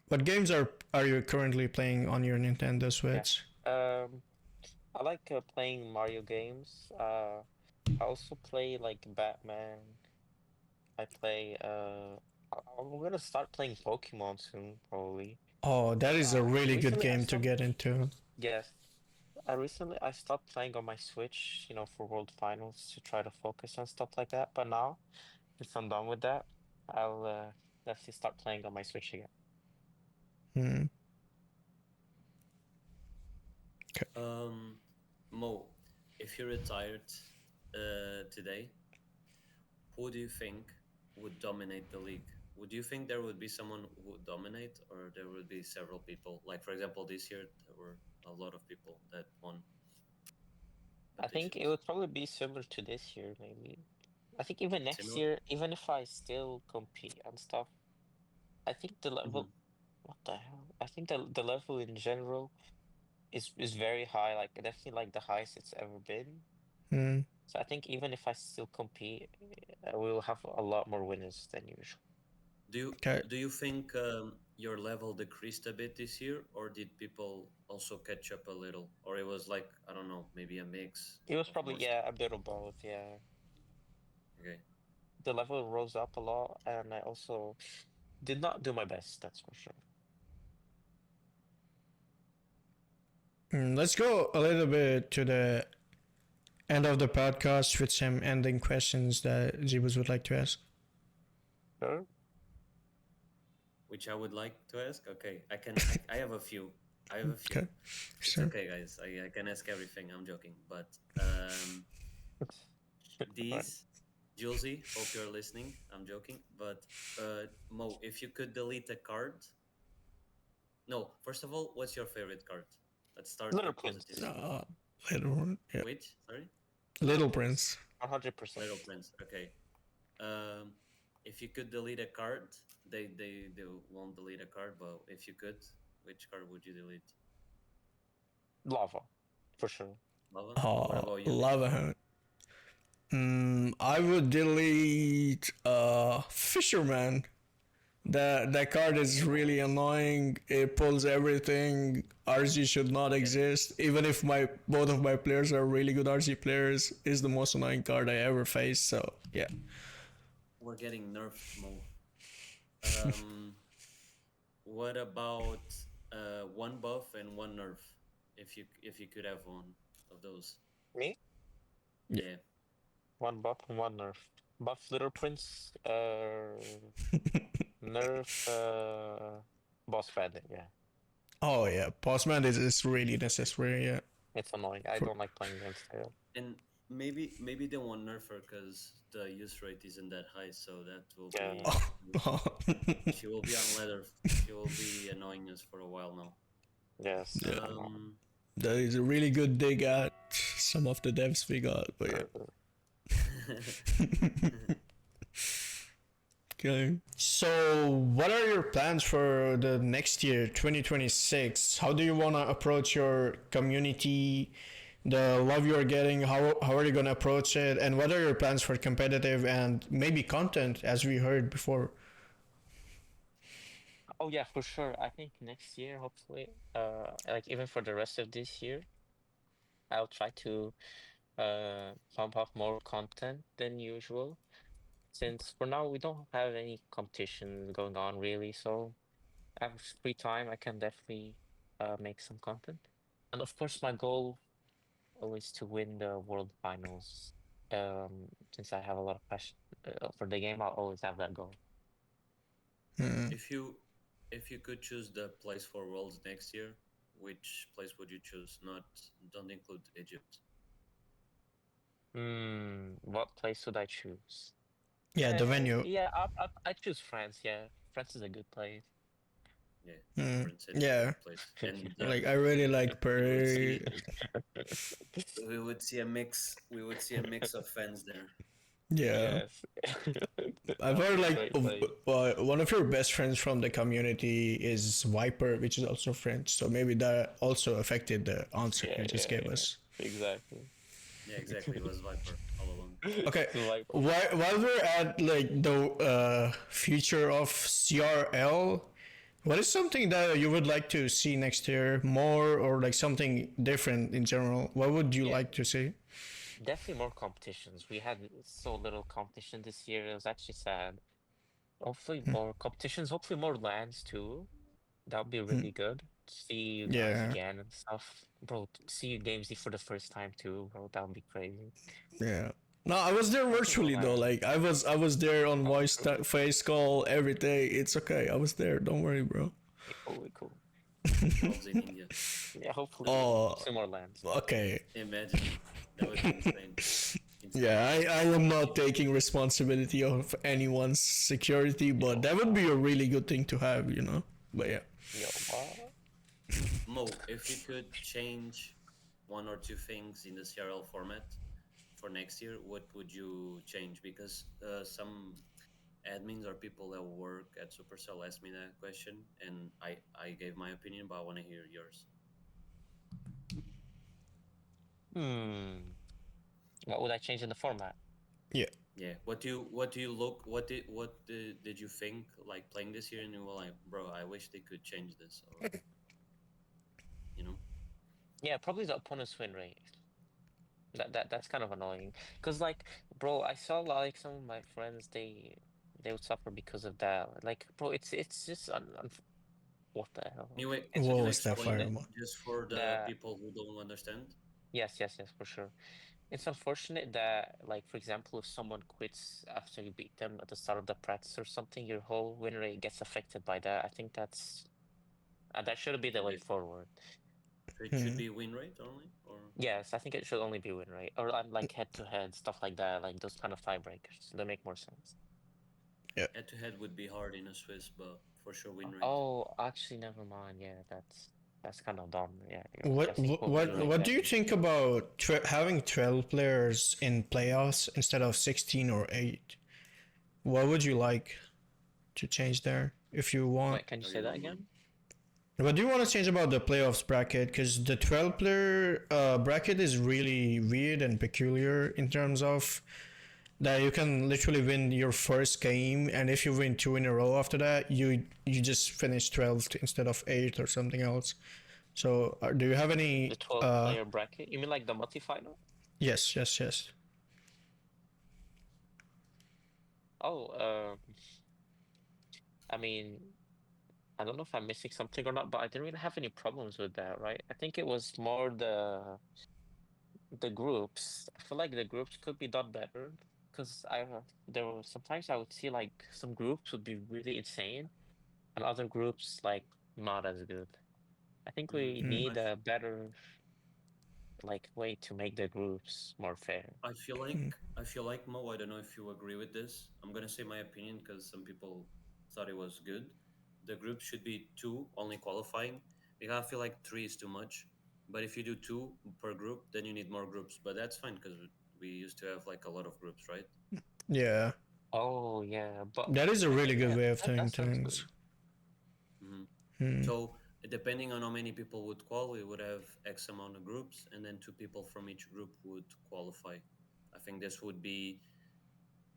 What games are you currently playing on your Nintendo Yeah. Switch? I like playing Mario games. I also play like Batman. I play I'm gonna start playing Pokemon soon, probably. Oh, that is a really good Recently I game to stopped. get into. Yes, I stopped playing on my Switch, for World Finals to try to focus on stuff like that. But now, since I'm done with that, I'll definitely start playing on my Switch again. Hmm. Mo, if you retired today, who do you think would dominate the league? Would you think there would be someone who would dominate, or there would be several people? Like, for example, this year there were a lot of people that won I think it competitions. would probably be similar to this year, maybe. I think even next Similar? year, even if I still compete and stuff, I think the Hmm. level, what the hell? I think the level in general is very high, like definitely like the highest it's ever been. Hmm. So I think even if I still compete, we'll have a lot more winners than usual. Do you Okay. do you think your level decreased a bit this year, or did people also catch up a little, or it was like, I don't know, maybe a mix It was of probably, more stuff? yeah, a bit of both, yeah. Okay. The level rose up a lot, and I also did not do my best, that's for sure. Let's go a little bit to the end of the podcast with some ending questions that Jebuz would like to ask. Sure. Which I would like to ask. Okay, I have a few. I have a few. Okay. It's Sure. okay, guys. I can ask everything. I'm joking. But Right. these, Julesy, hope you're listening. I'm joking. But Mo, if you could delete a card. No, first of all, what's your favorite card? Let's start Little with Prince, positivity. Little, yeah. Which? Sorry? Little Prince. 100%. Little Prince. Okay. Um, if you could delete a card, they won't delete a card, but if you could, which card would you delete? Lava, for sure. Lava? What Oh, about you? Lava Hound. I would delete Fisherman. That card is really annoying. It pulls everything. RG should not Yeah, exist. Even if my both of my players are really good RG players, is the most annoying card I ever faced. So yeah. we're getting nerfed, Mo. Um, what about one buff and one nerf? If you could have one of those, Me? Yeah. yeah. One buff and one nerf. Buff Little Prince, nerf, Boss Bandit, yeah. Oh yeah, Postman is really necessary. Yeah. It's annoying. I For, don't like playing against it. And maybe they won't nerf her because the use rate isn't that high, so that will Yeah. be oh. she will be on leather. She will be annoying us for a while now. Yes. Yeah. Um, That is a really good dig at some of the devs we got. But yeah. Okay. So, what are your plans for the next year, 2026? How do you want to approach your community, the love you're getting? How are you going to approach it? And what are your plans for competitive and maybe content, as we heard before? Oh yeah, for sure. I think next year, hopefully, like even for the rest of this year, I'll try to pump up more content than usual. Since for now we don't have any competitions going on really, so I have free time, I can definitely make some content. And of course, my goal always to win the world finals. Since I have a lot of passion for the game, I'll always have that goal. Hmm. if you if you could choose the place for Worlds next year, which place would you choose? Not don't include Egypt. What place would I choose? Yeah, the venue. Yeah, I choose France. Yeah, France is a good place. Yeah, Hmm. France City is a Yeah, good place, and like I really like we would Paris. see we would see a mix of fans there. Yeah. Yes. I've That'll heard be like great play. one of your best friends from the community is Viper, which is also French. So maybe that also affected the answer Yeah, you just yeah, gave yeah. us. Exactly. Yeah, exactly. It was Viper all along. Okay, So like, while we're at like the future of CRL, what is something that you would like to see next year more, or like something different in general? What would you yeah, like to see? definitely more competitions. We had so little competition this year. It was actually sad. Hopefully more competitions. Hopefully more lands too. That would be really good. See you guys Yeah, again and stuff, bro. See you GameZ for the first time too, bro. That would be crazy. yeah. No, I was there Hopefully more virtually though. lands. Like I was there on Oh, voice true. face call every day. It's okay. I was there. Don't worry, bro. Cool, cool. 12's in India. Yeah, hopefully, Oh, hopefully more lands. okay. Imagine. That would be insane. Insane. Yeah, I am not taking responsibility of anyone's security, but Yo, that would be a really good thing to have, you know? But yeah. yo, what? Mo, if you could change one or two things in the CRL format for next year, what would you change? Because some admins or people that work at Supercell asked me that question, and I gave my opinion, but I want to hear yours. Hmm. What would I change in the format? Yeah. Yeah, what did you think like playing this year, and you were like, bro, I wish they could change this, or you know? Yeah, probably the opponent's win rate. That's kind of annoying. Cause like, bro, I saw like some of my friends they would suffer because of that. Like, bro, it's just what the hell? Anyway, It's can What you was that explain unfortunate it fireball? just for the that people who don't understand? yes, for sure. It's unfortunate that like for example, if someone quits after you beat them at the start of the practice or something, your whole win rate gets affected by that. I think that shouldn't be the way Okay, forward. so it should be win rate only, or Yes, I think it should only be win rate or like head to head stuff like that, like those kind of tiebreakers. They make more sense. Yeah. head to head would be hard in a Swiss, but for sure win rate. Oh, actually, never mind. Yeah, that's kind of dumb. Yeah, I What think what we'll do what like what do that. you think about having 12 players in playoffs instead of 16 or 8? What would you like to change there if you want? Wait, can you Oh, say you that don't mind? again? What do you want to change about the playoffs bracket? Because the 12 player bracket is really weird and peculiar in terms of that you can literally win your first game, and if you win two in a row after that, you just finish 12th instead of 8th or something else. So, do you have The any? 12 player bracket? You mean like the multi-final? Yes, yes, yes. Oh, I mean, I don't know if I'm missing something or not, but I didn't really have any problems with that, right? I think it was more the groups. I feel like the groups could be done better because there were sometimes I would see like some groups would be really insane and other groups like not as good. I think we Mm-hmm. need a better like way to make the groups more fair. I feel like Mo. I don't know if you agree with this. I'm gonna say my opinion because some people thought it was good. The group should be two only qualifying because I feel like three is too much. But if you do two per group, then you need more groups. But that's fine because we used to have like a lot of groups, right? Yeah, Oh yeah, but that is a really good yeah, way of that doing sounds things. good. Mm-hmm. Hmm. So depending on how many people would qual, we would have X amount of groups, and then two people from each group would qualify. I think this would be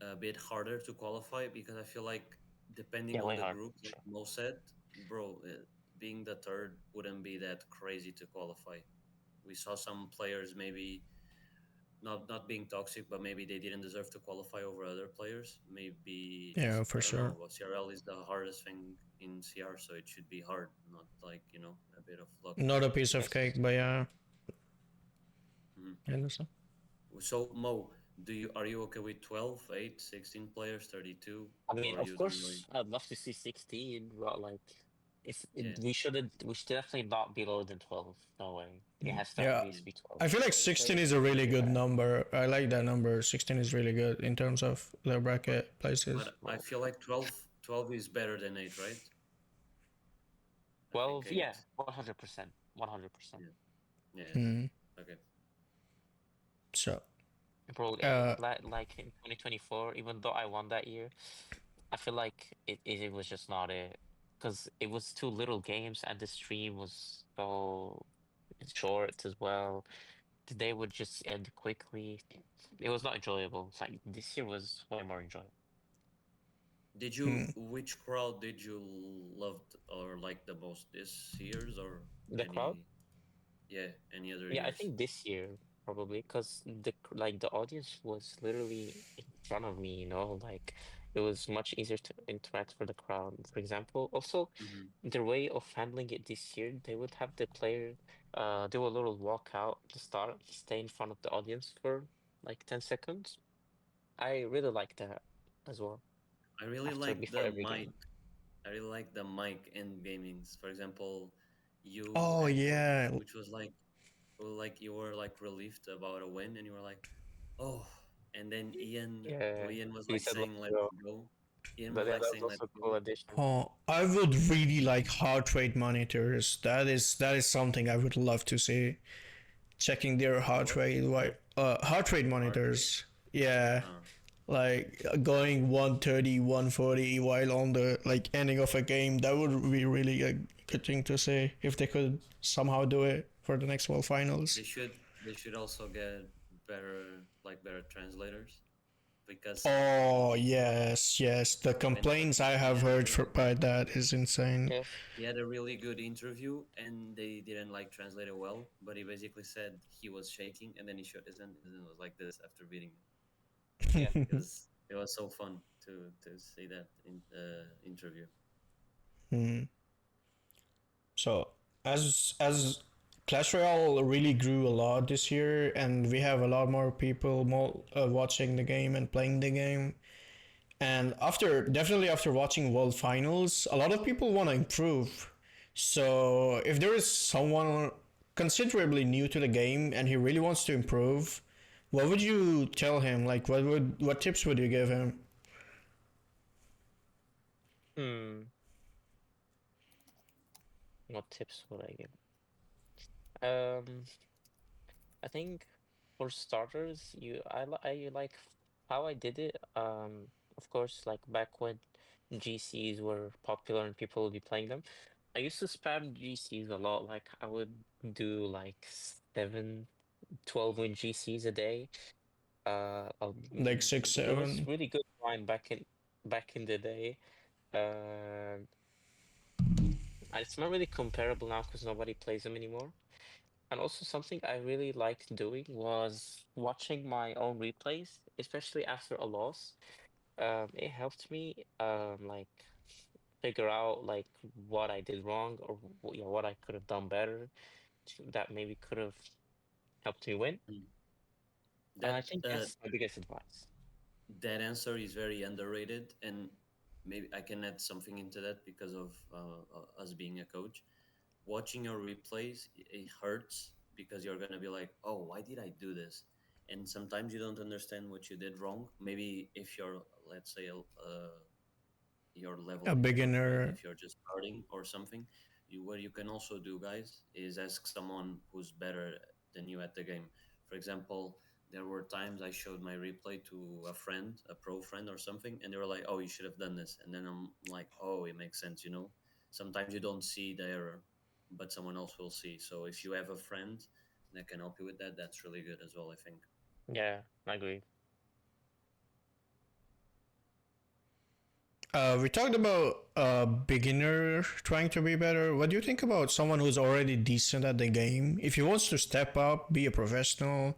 a bit harder to qualify because I feel like depending Yeah, on way the hard. group, like Sure. Mo said, bro, being the third wouldn't be that crazy to qualify. We saw some players maybe not being toxic, but maybe they didn't deserve to qualify over other players. Maybe Yeah, just for I don't sure. know. CRL is the hardest thing in CR, so it should be hard, not like a bit of luck. Not a piece of Yes. cake, but yeah, Mhm. I understand. So Mo, are you okay with 12, 8, 16 players, 32, I mean, or of you don't really? course, I'd love to see 16, but like, Yeah, we should definitely not be lower than 12. No way. It has to at Yeah, least be 12. I feel like It 16 doesn't is a need to really be good that. number. I like that number. 16 is really good in terms of the but bracket places. but I Well, feel like 12 is better than 8, right? I think 12, 8. yeah, 100%. 100%. Yeah, yeah. Hmm. Okay. So, Bro, Uh, like in 2024, even though I won that year, I feel like it was just not it. Because it was too little games and the stream was so short as well. The day would just end quickly. It was not enjoyable. Like this year was way more enjoyable. Did hmm. you which crowd did you loved or like the most this year's or The crowd? any yeah, any other Yeah, I years? think this year probably because the audience was literally in front of me, like it was much easier to interact for the crowd. For example, also Mm-hmm. their way of handling it this year, they would have the player do a little walkout to start, stay in front of the audience for like 10 seconds. I really like that as well. I really After like before the every mic. game. I really like the mic in gamings. For example, you Oh had one yeah. which was like you were like relieved about a win and you were like, oh, and then Yeah, Ian was he like said let's saying let's go. go. Ian But was yeah, like that was saying also let's a cool go. addition. Oh, I would really like heart rate monitors. That is something I would love to see. Checking their heart What? rate, heart rate Heart rate? monitors. Yeah, Uh, like going 130, 140 while on the like ending of a game. That would be really a good thing to see if they could somehow do it for the next World Finals. they should also get better translators because Oh yes, yes. The when complaints I he have had a heard really by that is insane. Yes. he had a really good interview and they didn't like translate it well, but he basically said he was shaking and then he showed his hand was like this after beating it. Yeah. It was so fun to see that in interview. Hmm. So as Clash Royale really grew a lot this year, and we have a lot more people watching the game and playing the game. And definitely after watching World Finals, a lot of people want to improve. So if there is someone considerably new to the game and he really wants to improve, what would you tell him? Like, what tips would you give him? Hmm. What tips would I give? Um, I think for starters, I like how I did it. Of course, like back when GCs were popular and people would be playing them, I used to spam GCs a lot. Like I would do like 7, 12 win GCs a day. Like six, It was seven? really good grind back in the day. Uh, it's not really comparable now because nobody plays them anymore. And also something I really liked doing was watching my own replays, especially after a loss. It helped me like figure out like what I did wrong or what I could have done better that maybe could have helped me win. Mm. And I That think that's my biggest advice. that answer is very underrated, and maybe I can add something into that because of us being a coach. Watching your replays, it hurts because you're gonna be like, "Oh, why did I do this?" And sometimes you don't understand what you did wrong. Maybe if you're, let's say, your level A is not right, beginner. if you're just starting or something, what you can also do, guys, is ask someone who's better than you at the game. For example, there were times I showed my replay to a friend, a pro friend or something, and they were like, "Oh, you should have done this," and then I'm like, "Oh, it makes sense." Sometimes you don't see the error, but someone else will see. So if you have a friend that can help you with that, that's really good as well, I think. Yeah, I agree. We talked about a beginner trying to be better. What do you think about someone who's already decent at the game? If he wants to step up, be a professional,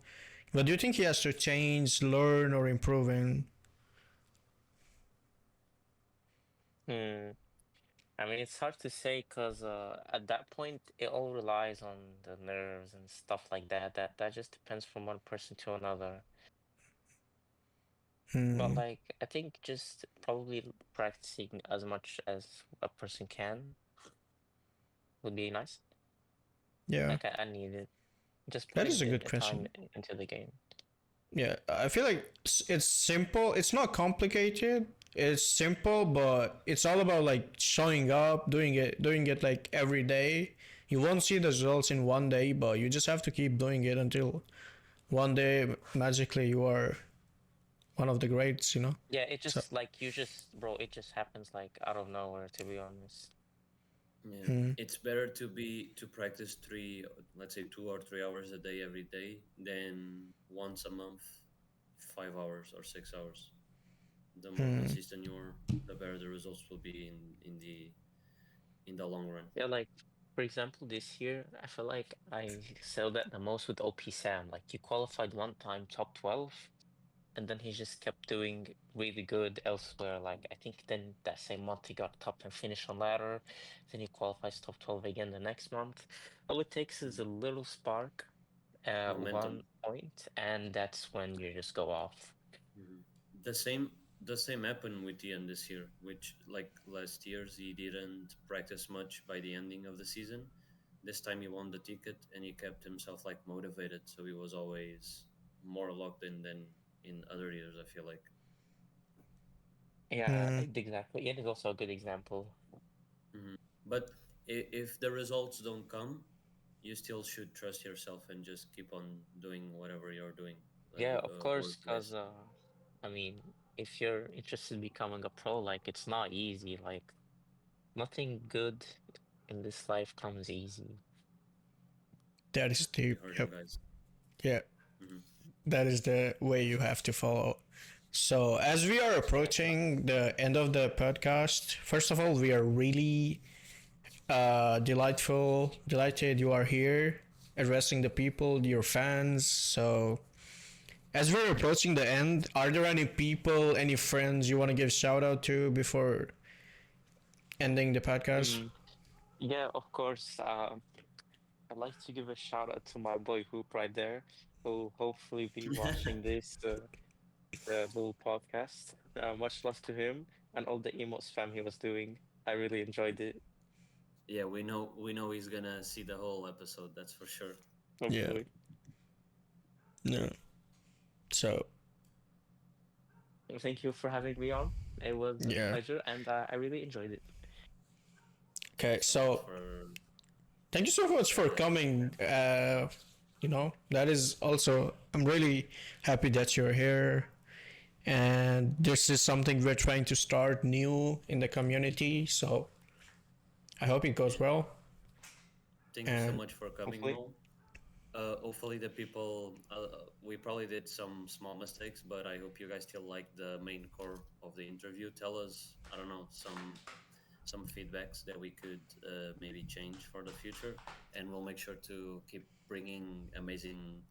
what do you think he has to change, learn, or improve in? Hmm. I mean, it's hard to say because at that point, it all relies on the nerves and stuff like that. That just depends from one person to another. But Hmm. like, I think just probably practicing as much as a person can would be nice. Yeah, Like, I need it. Just that putting is a good the time question. into the game. Yeah, I feel like it's simple. It's not complicated. It's simple, but it's all about like showing up, doing it like every day. You won't see the results in one day, but you just have to keep doing it until one day magically you are one of the greats, you know. Yeah, it So just like you just bro, it just happens like out of nowhere, to be honest. Yeah, mm, it's better to practice three, let's say 2 or 3 hours a day every day than once a month, 5 hours or 6 hours. The more mm, consistent you are, the better the results will be in the long run. Yeah, like for example, this year I feel like I excelled at the most with OP Sam. Like he qualified one time top 12, and then he just kept doing really good elsewhere. Like I think then that same month he got top 10 finish on ladder, then he qualifies top 12 again the next month. All it takes is a little spark, Momentum. 1 point, and that's when you just go off. Mhm. The same happened with Ian this year, which like last year's he didn't practice much by the ending of the season. This time he won the ticket and he kept himself like motivated, so he was always more locked in than in other years, I feel like. Yeah, mm. exactly. Ian is also a good example. Hmm. But if the results don't come, you still should trust yourself and just keep on doing whatever you're doing, Yeah, of course, because work-wise. I mean, if you're interested in becoming a pro, like it's not easy. Like nothing good in this life comes easy. That is You deep. heard him, Yep. guys. Yeah, Hmm. that is the way you have to follow. So, as we are approaching the end of the podcast, first of all, we are really delighted you are here addressing the people, your fans. So, as we're approaching the end, are there any people, any friends you want to give shout out to before ending the podcast? Mm, yeah, of course. I'd like to give a shout out to my boy Hoop right there, who hopefully be watching this the little podcast. Much love to him and all the emo spam he was doing. I really enjoyed it. Yeah, we know he's gonna see the whole episode. That's for sure. Yeah, Hopefully. no. So, Thank you for having me on. It was a yeah. pleasure, and I really enjoyed it. Okay, Thanks so much so thank you so much for for coming. That is also, I'm really happy that you're here. And this is something we're trying to start new in the community. So I hope it goes well. thank you so And much for coming, Hopefully. Mo. Hopefully the people we probably did some small mistakes, but I hope you guys still like the main core of the interview. Tell us, I don't know, some feedbacks that we could maybe change for the future, and we'll make sure to keep bringing amazing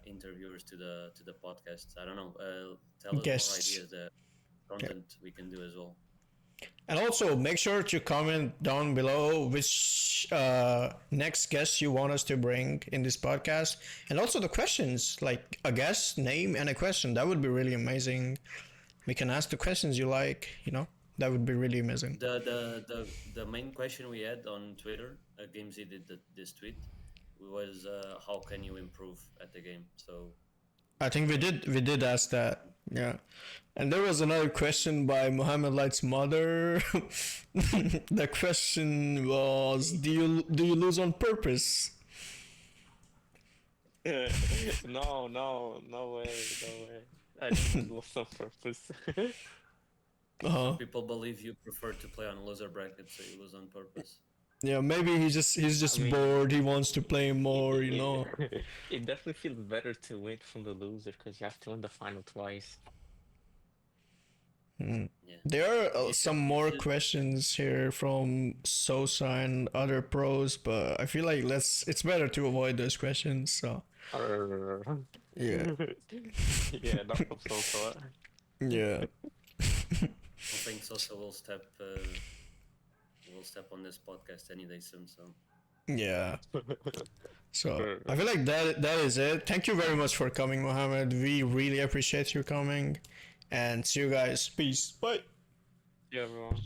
interviewers to the podcast. I don't know. Tell us more guests. ideas that Yeah. content we can do as well. And also make sure to comment down below which next guest you want us to bring in this podcast. And also the questions, like a guest name and a question. That would be really amazing. We can ask the questions you like, that would be really amazing. The main question we had on Twitter, GameZ did this tweet, was how can you improve at the game? So I think we did ask that. Yeah. And there was another question by Mohamed Light's mother. The question was, do you lose on purpose? No, no, no way, no way. I didn't lose on purpose. Uh-huh. people believe you prefer to play on loser brackets, so you lose on purpose. Yeah, maybe he's I just mean, bored. He wants to play more, it definitely feels better to win from the loser because you have to win the final twice. Yeah, There are you should some you more should questions here from Sosa and other pros, but I feel like it's better to avoid those questions. So Arr. yeah, Yeah, not from so. yeah, I think Sosa will step on this podcast any day soon. So yeah. So I feel like that is it. Thank you very much for coming, Mohammed. We really appreciate you coming, and see you guys. Peace. Bye. Yeah, everyone.